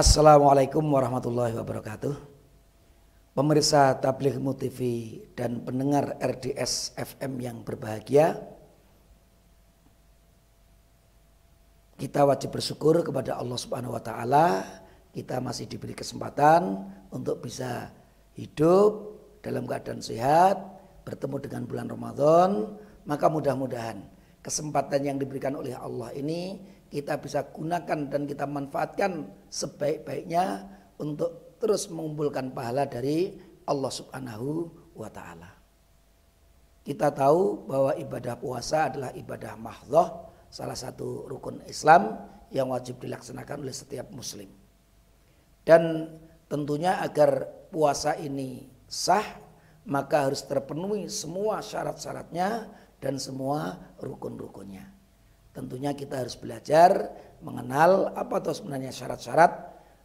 Assalamualaikum warahmatullahi wabarakatuh. Pemirsa Tabligh TV dan pendengar RDS FM yang berbahagia, kita wajib bersyukur kepada Allah Subhanahu wa taala. Kita masih diberi kesempatan untuk bisa hidup dalam keadaan sehat, bertemu dengan bulan Ramadan. Maka mudah-mudahan kesempatan yang diberikan oleh Allah ini kita bisa gunakan dan kita manfaatkan sebaik-baiknya untuk terus mengumpulkan pahala dari Allah Subhanahu wa taala. Kita tahu bahwa ibadah puasa adalah ibadah mahdhah, salah satu rukun Islam yang wajib dilaksanakan oleh setiap muslim. Dan tentunya agar puasa ini sah, maka harus terpenuhi semua syarat-syaratnya dan semua rukun-rukunnya. Tentunya kita harus belajar mengenal apa itu sebenarnya syarat-syarat,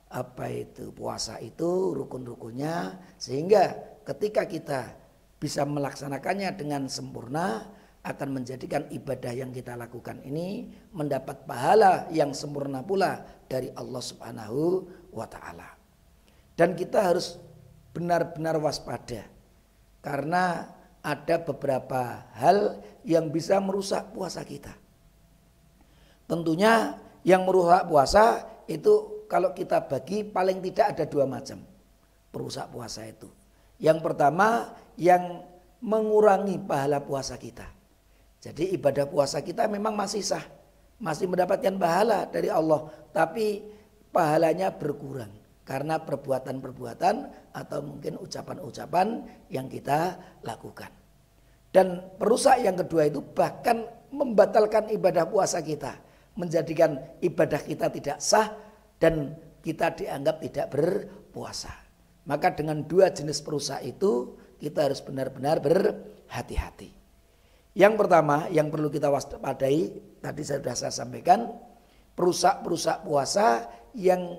apa itu puasa itu, rukun-rukunnya, sehingga ketika kita bisa melaksanakannya dengan sempurna akan menjadikan ibadah yang kita lakukan ini mendapat pahala yang sempurna pula dari Allah Subhanahu wa taala. Dan kita harus benar-benar waspada karena ada beberapa hal yang bisa merusak puasa kita. Tentunya yang merusak puasa itu kalau kita bagi paling tidak ada dua macam perusak puasa itu. Yang pertama yang mengurangi pahala puasa kita. Jadi ibadah puasa kita memang masih sah, masih mendapatkan pahala dari Allah, tapi pahalanya berkurang karena perbuatan-perbuatan atau mungkin ucapan-ucapan yang kita lakukan. Dan perusak yang kedua itu bahkan membatalkan ibadah puasa kita, menjadikan ibadah kita tidak sah dan kita dianggap tidak berpuasa. Maka dengan dua jenis perusak itu kita harus benar-benar berhati-hati. Yang pertama yang perlu kita waspadai, tadi sudah saya sampaikan, perusak-perusak puasa yang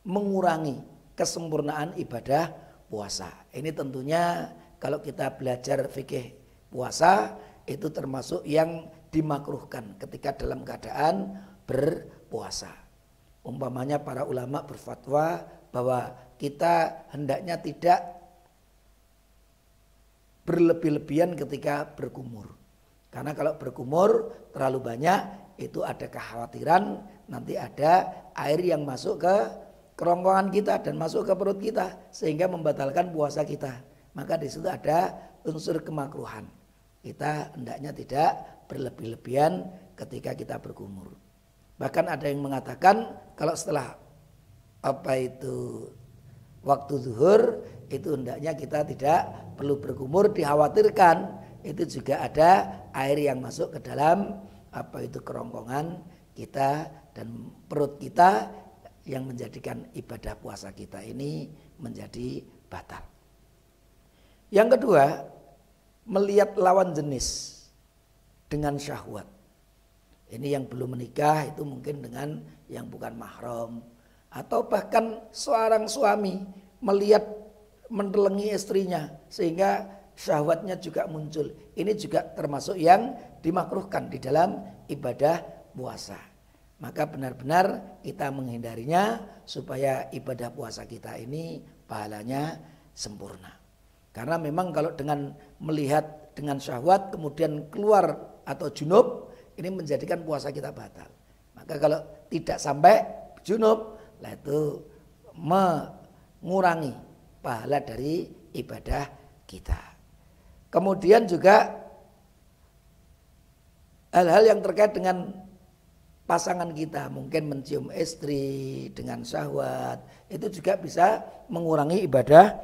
mengurangi kesempurnaan ibadah puasa. Ini tentunya kalau kita belajar fikih puasa itu termasuk yang dimakruhkan ketika dalam keadaan berpuasa. Umpamanya para ulama berfatwa bahwa kita hendaknya tidak berlebih-lebihan ketika berkumur. Karena kalau berkumur terlalu banyak itu ada kekhawatiran nanti ada air yang masuk ke kerongkongan kita dan masuk ke perut kita sehingga membatalkan puasa kita. Maka di situ ada unsur kemakruhan. Kita hendaknya tidak berlebih-lebihan ketika kita berkumur. Bahkan ada yang mengatakan kalau setelah waktu zuhur itu hendaknya kita tidak perlu berkumur, dikhawatirkan itu juga ada air yang masuk ke dalam kerongkongan kita dan perut kita yang menjadikan ibadah puasa kita ini menjadi batal. Yang kedua, melihat lawan jenis dengan syahwat. Ini yang belum menikah itu mungkin dengan yang bukan mahram, atau bahkan seorang suami melihat mendelengi istrinya sehingga syahwatnya juga muncul. Ini juga termasuk yang dimakruhkan di dalam ibadah puasa. Maka benar-benar kita menghindarinya supaya ibadah puasa kita ini pahalanya sempurna. Karena memang kalau dengan melihat dengan syahwat kemudian keluar atau junub, ini menjadikan puasa kita batal. Maka kalau tidak sampai junub, itu mengurangi pahala dari ibadah kita. Kemudian juga hal-hal yang terkait dengan pasangan kita, mungkin mencium istri dengan syahwat, itu juga bisa mengurangi ibadah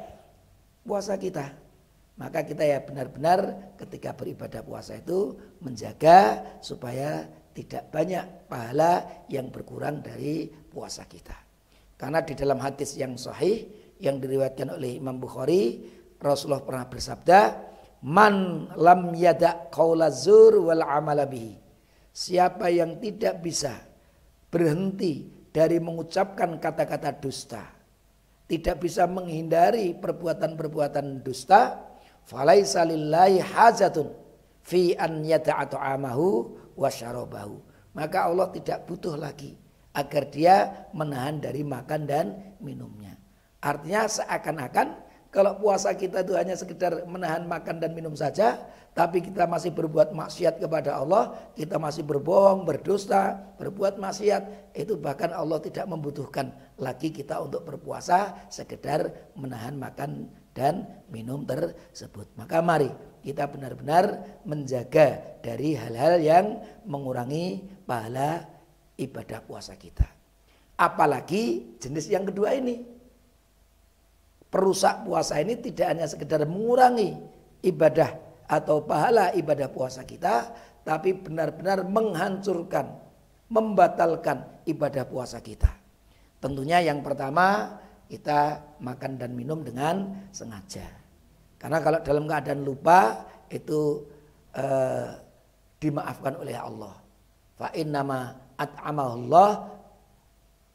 puasa kita. Maka kita ya benar-benar ketika beribadah puasa itu menjaga supaya tidak banyak pahala yang berkurang dari puasa kita. Karena di dalam hadis yang sahih yang diriwayatkan oleh Imam Bukhari, Rasulullah pernah bersabda, "Man lam yada' qaula zur wal amala bihi." Siapa yang tidak bisa berhenti dari mengucapkan kata-kata dusta, tidak bisa menghindari perbuatan-perbuatan dusta, falaisa lillahi hajatun fi an yada'a ta'amahu wa syarabahu. Maka Allah tidak butuh lagi agar dia menahan dari makan dan minumnya. Artinya seakan-akan kalau puasa kita itu hanya sekedar menahan makan dan minum saja, tapi kita masih berbuat maksiat kepada Allah, kita masih berbohong, berdusta, berbuat maksiat, itu bahkan Allah tidak membutuhkan lagi kita untuk berpuasa sekedar menahan makan dan minum tersebut. Maka mari kita benar-benar menjaga dari hal-hal yang mengurangi pahala ibadah puasa kita. Apalagi jenis yang kedua ini. Perusak puasa ini tidak hanya sekedar mengurangi ibadah atau pahala ibadah puasa kita, tapi benar-benar menghancurkan, membatalkan ibadah puasa kita. Tentunya yang pertama, kita makan dan minum dengan sengaja. Karena kalau dalam keadaan lupa itu dimaafkan oleh Allah. Fa innama at'amahullah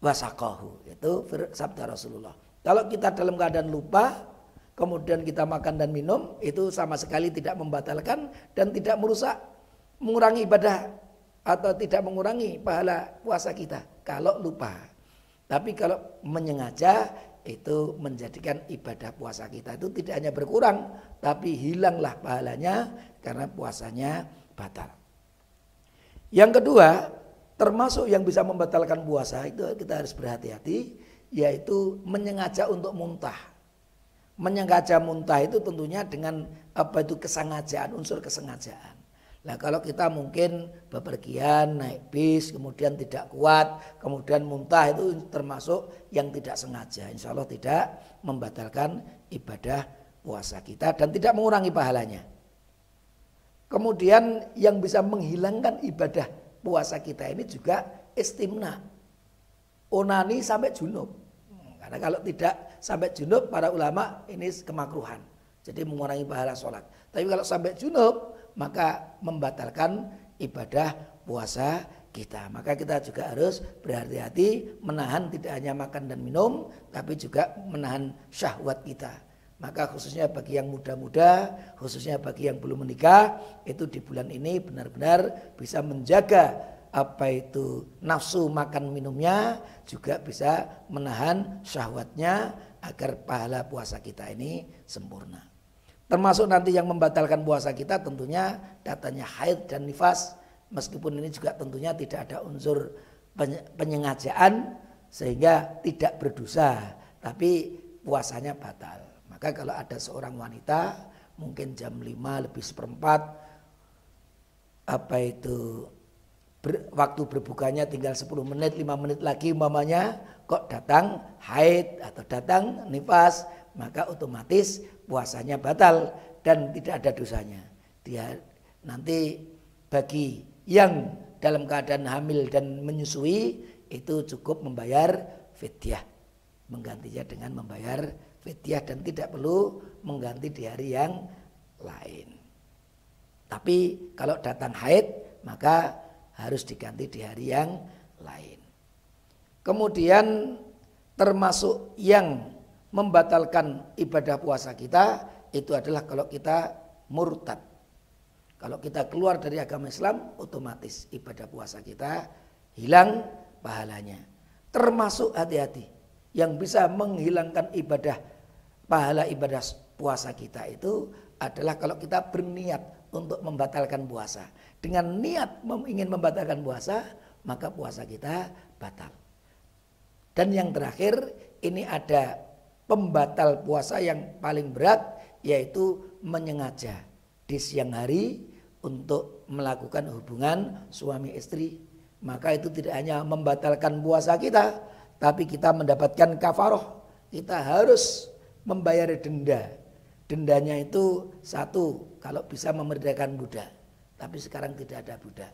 wasaqahu. Itu sabda Rasulullah. Kalau kita dalam keadaan lupa, kemudian kita makan dan minum, itu sama sekali tidak membatalkan dan tidak merusak, mengurangi ibadah atau tidak mengurangi pahala puasa kita kalau lupa. Tapi kalau menyengaja, itu menjadikan ibadah puasa kita itu tidak hanya berkurang, tapi hilanglah pahalanya karena puasanya batal. Yang kedua, termasuk yang bisa membatalkan puasa itu kita harus berhati-hati, yaitu menyengaja untuk muntah. Menyengaja muntah itu tentunya dengan kesengajaan, unsur kesengajaan. Nah kalau kita mungkin bepergian naik bis kemudian tidak kuat kemudian muntah, itu termasuk yang tidak sengaja. Insya Allah tidak membatalkan ibadah puasa kita dan tidak mengurangi pahalanya. Kemudian yang bisa menghilangkan ibadah puasa kita ini juga istimna, onani sampai junub. Karena kalau tidak sampai junub, para ulama ini kemakruhan, jadi mengurangi pahala sholat. Tapi kalau sampai junub, maka membatalkan ibadah puasa kita. Maka kita juga harus berhati-hati menahan tidak hanya makan dan minum, tapi juga menahan syahwat kita. Maka khususnya bagi yang muda-muda, khususnya bagi yang belum menikah, itu di bulan ini benar-benar bisa menjaga nafsu makan minumnya, juga bisa menahan syahwatnya agar pahala puasa kita ini sempurna. Termasuk nanti yang membatalkan puasa kita tentunya datanya haid dan nifas, meskipun ini juga tentunya tidak ada unsur penyengajaan sehingga tidak berdosa, tapi puasanya batal. Maka kalau ada seorang wanita mungkin jam 5:04 waktu berbukanya tinggal 10 menit, 5 menit lagi umpamanya kok datang haid atau datang nifas, maka otomatis puasanya batal dan tidak ada dosanya. Dia nanti bagi yang dalam keadaan hamil dan menyusui itu cukup membayar fidyah, menggantinya dengan membayar fidyah dan tidak perlu mengganti di hari yang lain. Tapi kalau datang haid maka harus diganti di hari yang lain. Kemudian termasuk yang membatalkan ibadah puasa kita itu adalah kalau kita murtad. Kalau kita keluar dari agama Islam, otomatis ibadah puasa kita hilang pahalanya. Termasuk hati-hati yang bisa menghilangkan pahala ibadah puasa kita itu adalah kalau kita berniat untuk membatalkan puasa. Dengan niat ingin membatalkan puasa, maka puasa kita batal. Dan yang terakhir, ini ada pembatal puasa yang paling berat, yaitu menyengaja di siang hari untuk melakukan hubungan suami istri. Maka itu tidak hanya membatalkan puasa kita, tapi kita mendapatkan kafaroh. Kita harus membayar denda. Dendanya itu 1, kalau bisa memerdekakan budak. Tapi sekarang tidak ada budak.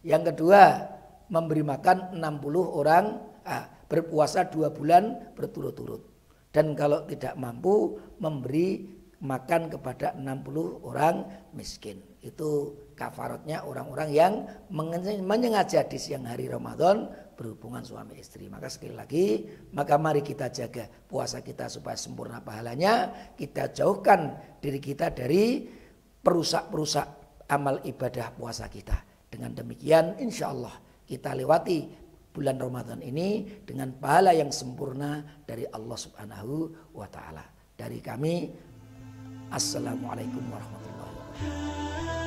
Yang kedua, memberi makan 60 orang, berpuasa 2 bulan berturut-turut. Dan kalau tidak mampu, memberi makan kepada 60 orang miskin. Itu kafaratnya orang-orang yang menyengaja di siang hari Ramadan berhubungan suami istri. Maka sekali lagi, maka mari kita jaga puasa kita supaya sempurna pahalanya. Kita jauhkan diri kita dari perusak-perusak amal ibadah puasa kita. Dengan demikian insya Allah kita lewati bulan Ramadan ini dengan pahala yang sempurna dari Allah Subhanahu wa taala. Dari kami, assalamualaikum warahmatullahi wabarakatuh.